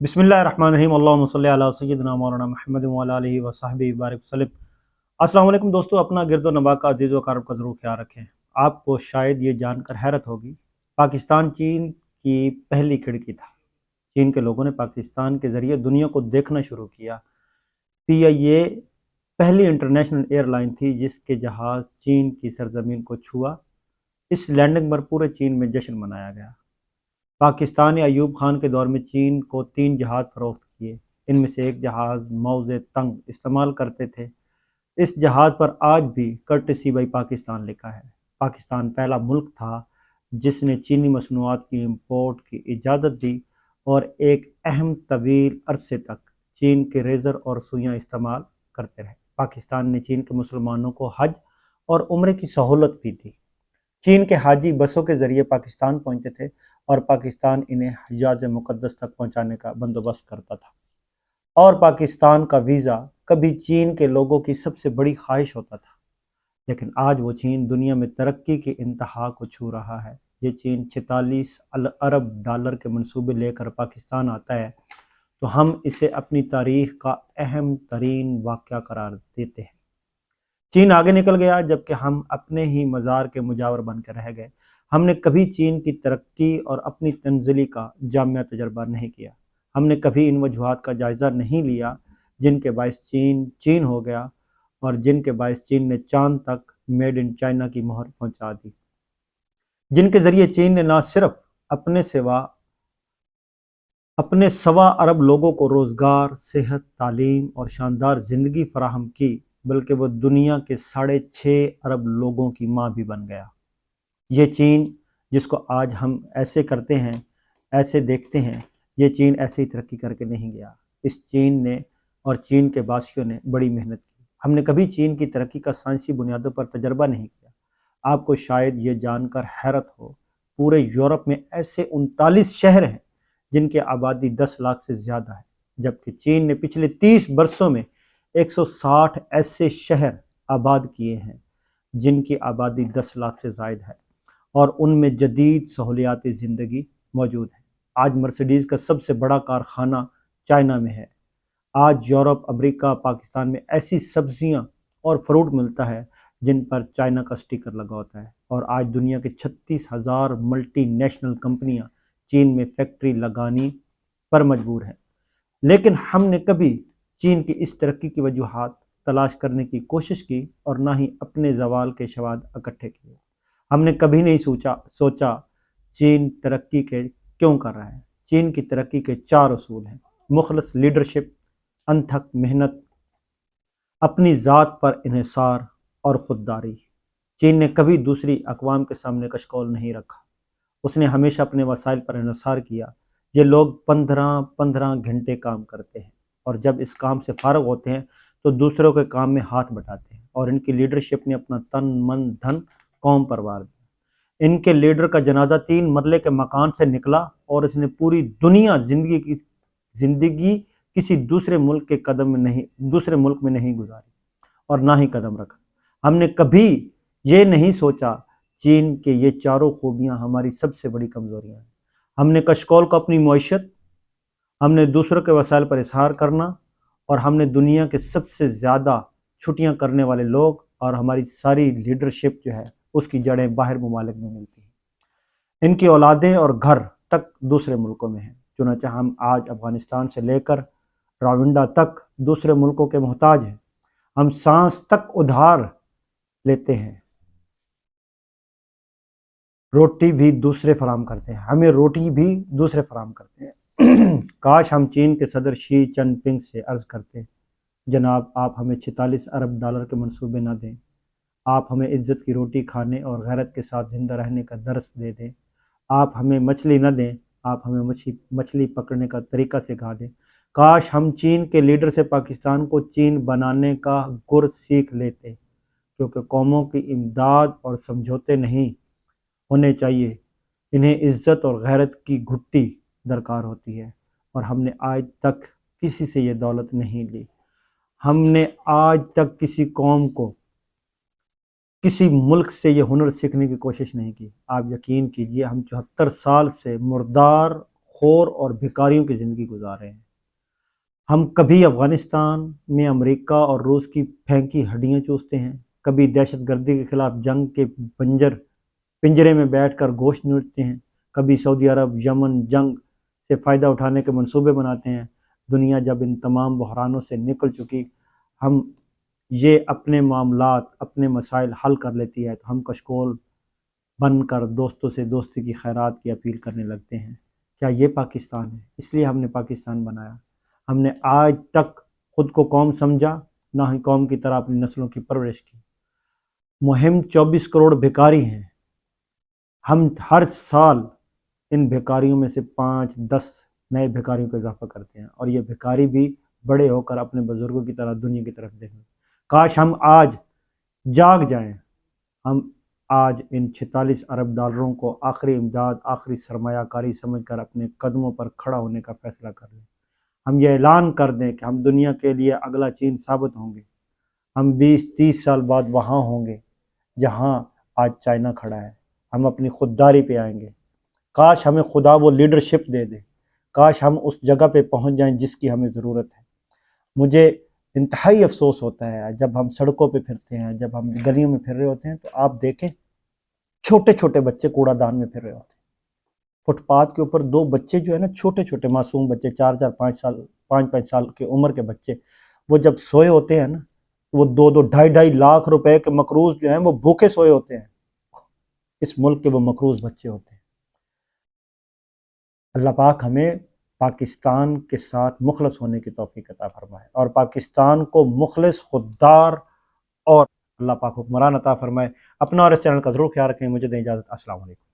बिस्मिल्लाहिर्रहमानिर्रहीम अल्लाहुम्मा सल्ली अला सय्यिदिना मौलाना मुहम्मद व अला आलिहि व सहबिहि बारिक वसल्लम। अस्सलाम वालेकुम दोस्तों, अपना गिरदो नवाह का अज़ीज़ व अक़ारिब का ज़रूर ख्याल रखें। आपको शायद ये जानकर हैरत होगी, पाकिस्तान चीन की पहली खिड़की था। चीन के लोगों ने पाकिस्तान के ज़रिए दुनिया को देखना शुरू किया। PIA पहली इंटरनेशनल एयरलाइन थी जिसके जहाज़ चीन की सरजमीन को छुआ। इस लैंडिंग पर पूरे चीन में जश्न मनाया गया। पाकिस्तान ने अयूब खान के दौर में चीन को 3 जहाज़ फ़रोख्त किए। इनमें से एक जहाज़ मौज़े तंग इस्तेमाल करते थे। इस जहाज़ पर आज भी कर्टेसी बाई पाकिस्तान लिखा है। पाकिस्तान पहला मुल्क था जिसने चीनी मसनूआत की इम्पोर्ट की इजाज़त दी और एक अहम तवील अरसे तक चीन के रेज़र और सुइयाँ इस्तेमाल करते रहे। पाकिस्तान ने चीन के मुसलमानों को हज और उम्रे की सहूलत भी दी। चीन के हाजी बसों के ज़रिए पाकिस्तान पहुँचते थे और पाकिस्तान इन्हें हजाज मुक़द्दस तक पहुँचाने का बंदोबस्त करता था। और पाकिस्तान का वीज़ा कभी चीन के लोगों की सबसे बड़ी ख्वाहिश होता था। लेकिन आज वो चीन दुनिया में तरक्की की इंतहा को छू रहा है। ये चीन 46 अरब डॉलर के मंसूबे लेकर पाकिस्तान आता है तो हम इसे अपनी तारीख का अहम तरीन वाक़या करार देते हैं। चीन आगे निकल गया जबकि हम अपने ही मज़ार के मुजावर बन के रह गए। हमने कभी चीन की तरक्की और अपनी तंज़ली का जामिया तजर्बा नहीं किया। हमने कभी इन वजूहात का जायज़ा नहीं लिया जिनके बायस चीन चीन हो गया और जिनके बायस चीन ने चांद तक मेड इन चाइना की मोहर पहुंचा दी, जिनके ज़रिए चीन ने ना सिर्फ अपने 1.25 अरब लोगों को रोज़गार, सेहत, तालीम और शानदार ज़िंदगी फराहम की, बल्कि वो दुनिया के 6.5 अरब लोगों की माँ भी बन गया। ये चीन जिसको आज हम ऐसे करते हैं, ऐसे देखते हैं, ये चीन ऐसे ही तरक्की करके नहीं गया। इस चीन ने और चीन के बासियों ने बड़ी मेहनत की। हमने कभी चीन की तरक्की का साइंसी बुनियादों पर तजर्बा नहीं किया। आपको शायद ये जानकर हैरत हो, पूरे यूरोप में ऐसे 39 शहर हैं जिनकी आबादी 10 लाख से ज़्यादा है, जबकि चीन ने पिछले 30 बरसों में 160 ऐसे शहर आबाद किए हैं जिनकी आबादी 10 लाख से ज़ायद है और उनमें जदीद सहूलियात ज़िंदगी मौजूद है। आज मर्सिडीज़ का सबसे बड़ा कारखाना चाइना में है। आज यूरोप, अमेरिका, पाकिस्तान में ऐसी सब्जियां और फ्रूट मिलता है जिन पर चाइना का स्टिकर लगा होता है। और आज दुनिया के 36,000 मल्टीनेशनल कंपनियां चीन में फैक्ट्री लगाने पर मजबूर हैं। लेकिन हमने कभी चीन की इस तरक्की की वजूहात तलाश करने की कोशिश की और ना ही अपने ज़वाल के शवाद इकट्ठे किए। हमने कभी नहीं सोचा चीन तरक्की के क्यों कर रहा है। चीन की तरक्की के 4 असूल हैं: मुखलस लीडरशिप, अनथक मेहनत, अपनी ज़ात पर इन्हिसार और ख़ुददारी। चीन ने कभी दूसरी अक़वाम के सामने कशकोल नहीं रखा। उसने हमेशा अपने वसाइल पर इन्हिसार किया। ये लोग 15-15 घंटे काम करते हैं और जब इस काम से फ़ारिग होते हैं तो दूसरों के काम में हाथ बटाते हैं। और इनकी लीडरशिप ने अपना तन मन धन कौम पर वार दिया। इनके लीडर का जनाजा 3 मरले के मकान से निकला और इसने पूरी दुनिया ज़िंदगी किसी दूसरे मुल्क में नहीं गुजारी और ना ही कदम रखा। हमने कभी ये नहीं सोचा चीन के ये चारों खूबियाँ हमारी सबसे बड़ी कमज़ोरियाँ हैं। हमने कशकोल को अपनी मईशत, हमने दूसरों के वसाइल पर इजहार करना और हमने दुनिया के सबसे ज़्यादा छुट्टियाँ करने वाले लोग, और हमारी सारी लीडरशिप जो है उसकी जड़ें बाहर ममालिक में मिलती हैं। इनकी औलादें और घर तक दूसरे मुल्कों में हैं। चुनांचे हम आज अफ़गानिस्तान से लेकर राविंडा तक दूसरे मुल्कों के मोहताज हैं। हम सांस तक उधार लेते हैं, रोटी भी दूसरे फराम करते हैं, हमें रोटी भी दूसरे फराम करते हैं। काश हम चीन के सदर शी चिनपिंग से अर्ज़ करते, जनाब आप हमें 46 अरब डॉलर के मंसूबे न दें, आप हमें इज़्ज़त की रोटी खाने और गैरत के साथ ज़िंदा रहने का दर्स दे दें। आप हमें मछली न दें, आप हमें मछली पकड़ने का तरीका सिखा दें। काश हम चीन के लीडर से पाकिस्तान को चीन बनाने का गुर सीख लेते, क्योंकि कौमों की इमदाद और समझौते नहीं होने चाहिए, इन्हें इज़्ज़त और गैरत की घुट्टी दरकार होती है। और हमने आज तक किसी से ये दौलत नहीं ली। हमने आज तक किसी कौम को, किसी मुल्क से ये हुनर सीखने की कोशिश नहीं की। आप यकीन कीजिए हम 74 साल से मुर्दार خور اور بھکاریوں کی زندگی گزار رہے ہیں۔ ہم کبھی افغانستان میں امریکہ اور روس کی پھینکی ہڈیاں چوستے ہیں، کبھی دہشت گردی کے خلاف جنگ کے پنجرے میں بیٹھ کر گوشت نوچتے ہیں، کبھی سعودی عرب یمن جنگ سے فائدہ اٹھانے کے منصوبے بناتے ہیں۔ دنیا جب ان تمام بحرانوں سے نکل چکی، ہم یہ اپنے معاملات، اپنے مسائل حل کر لیتی ہے تو ہم کشکول بن کر دوستوں سے دوستی کی خیرات کی اپیل کرنے لگتے ہیں۔ کیا یہ پاکستان ہے؟ اس لیے ہم نے پاکستان بنایا۔ ہم نے آج تک خود کو قوم سمجھا، نہ ہی قوم کی طرح اپنی نسلوں کی پرورش کی۔ مہم 24 کروڑ بھکاری ہیں۔ ہم ہر سال ان بھکاریوں میں سے 5-10 نئے بھکاریوں کا اضافہ کرتے ہیں، اور یہ بھکاری بھی بڑے ہو کر اپنے بزرگوں کی طرح دنیا کی طرف دیکھیں۔ کاش ہم آج جاگ جائیں، ہم آج ان 46 ارب ڈالروں کو آخری امداد، آخری سرمایہ کاری سمجھ کر اپنے قدموں پر کھڑا ہونے کا فیصلہ کر لیں۔ ہم یہ اعلان کر دیں کہ ہم دنیا کے لیے اگلا چین ثابت ہوں گے۔ ہم 20-30 سال بعد وہاں ہوں گے جہاں آج چائنا کھڑا ہے۔ ہم اپنی خودداری پہ آئیں گے۔ کاش ہمیں خدا وہ لیڈرشپ دے دے، کاش ہم اس جگہ پہ پہنچ جائیں جس کی ہمیں ضرورت ہے۔ مجھے انتہائی افسوس ہوتا ہے جب ہم سڑکوں پہ پھرتے ہیں، جب ہم گلیوں میں پھر رہے ہوتے ہیں تو آپ دیکھیں چھوٹے چھوٹے بچے کوڑا دان میں پھر رہے ہوتے ہیں۔ فٹ پاتھ کے اوپر 2 بچے جو ہے نا، چھوٹے چھوٹے معصوم بچے، 4-5 سال کی عمر کے بچے، وہ جب سوئے ہوتے ہیں نا، وہ 2-2 لاکھ روپے کے مقروض جو ہیں وہ بھوکے سوئے ہوتے ہیں۔ اس ملک کے وہ مقروض بچے ہوتے ہیں۔ اللہ پاک ہمیں پاکستان کے ساتھ مخلص ہونے کی توفیق عطا فرمائے، اور پاکستان کو مخلص، خوددار اور اللہ پاک حکمران عطا فرمائے۔ اپنا اور اس چینل کا ضرور خیال رکھیں۔ مجھے دیں اجازت۔ السلام علیکم۔